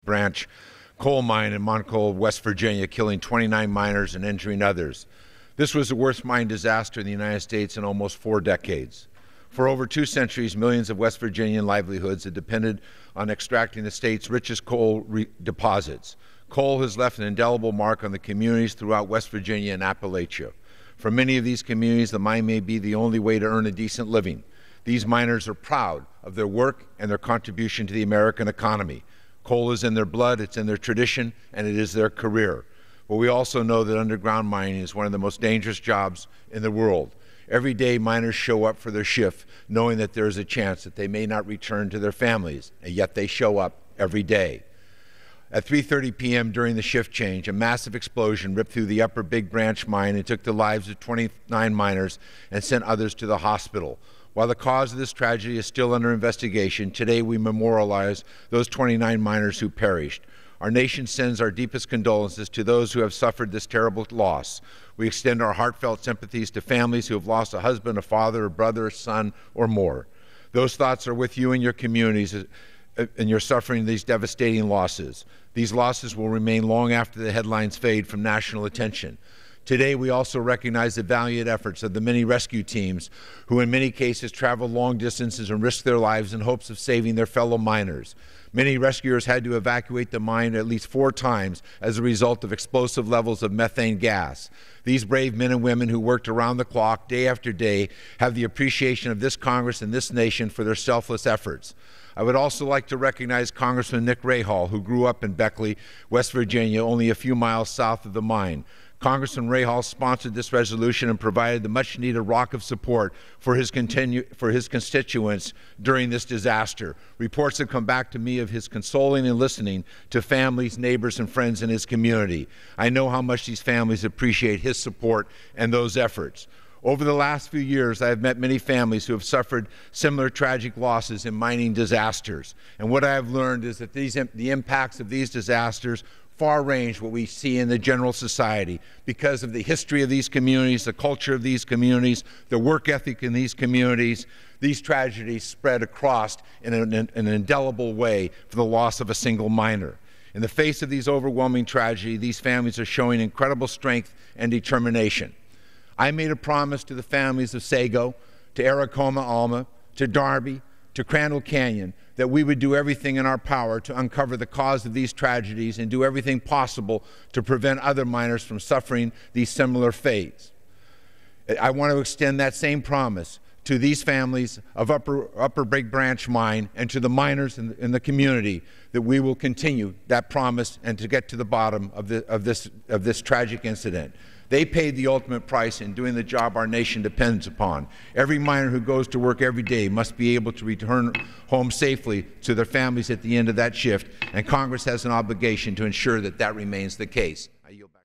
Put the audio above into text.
Branch coal mine in Montclair, West Virginia, killing 29 miners and injuring others. This was the worst mine disaster in the United States in almost 4 decades. For over 2 centuries, millions of West Virginian livelihoods have depended on extracting the state's richest coal deposits. Coal has left an indelible mark on the communities throughout West Virginia and Appalachia. For many of these communities, the mine may be the only way to earn a decent living. These miners are proud of their work and their contribution to the American economy. Coal is in their blood, it's in their tradition, and it is their career. But we also know that underground mining is one of the most dangerous jobs in the world. Every day, miners show up for their shift, knowing that there is a chance that they may not return to their families, and yet they show up every day. At 3:30 p.m. during the shift change, a massive explosion ripped through the Upper Big Branch mine and took the lives of 29 miners and sent others to the hospital. While the cause of this tragedy is still under investigation, today we memorialize those 29 miners who perished. Our nation sends our deepest condolences to those who have suffered this terrible loss. We extend our heartfelt sympathies to families who have lost a husband, a father, a brother, a son, or more. Those thoughts are with you and your communities and you're suffering these devastating losses. These losses will remain long after the headlines fade from national attention. Today, we also recognize the valiant efforts of the many rescue teams who in many cases travel long distances and risk their lives in hopes of saving their fellow miners. Many rescuers had to evacuate the mine at least 4 times as a result of explosive levels of methane gas. These brave men and women who worked around the clock, day after day, have the appreciation of this Congress and this nation for their selfless efforts. I would also like to recognize Congressman Nick Rahal, who grew up in Beckley, West Virginia, only a few miles south of the mine. Congressman Rahal sponsored this resolution and provided the much-needed rock of support for his constituents during this disaster. Reports have come back to me of his consoling and listening to families, neighbors, and friends in his community. I know how much these families appreciate his support and those efforts. Over the last few years, I have met many families who have suffered similar tragic losses in mining disasters. And what I have learned is that the impacts of these disasters far range what we see in the general society because of the history of these communities, the culture of these communities, the work ethic in these communities. These tragedies spread across in an indelible way for the loss of a single miner. In the face of these overwhelming tragedy, these families are showing incredible strength and determination. I made a promise to the families of Sago, to Aracoma Alma, to Darby, to Crandall Canyon, that we would do everything in our power to uncover the cause of these tragedies and do everything possible to prevent other miners from suffering these similar fates. I want to extend that same promise to these families of Upper Big Branch Mine and to the miners in the community, that we will continue that promise and to get to the bottom of this tragic incident. They paid the ultimate price in doing the job our nation depends upon. Every miner who goes to work every day must be able to return home safely to their families at the end of that shift, and Congress has an obligation to ensure that that remains the case. I yield back.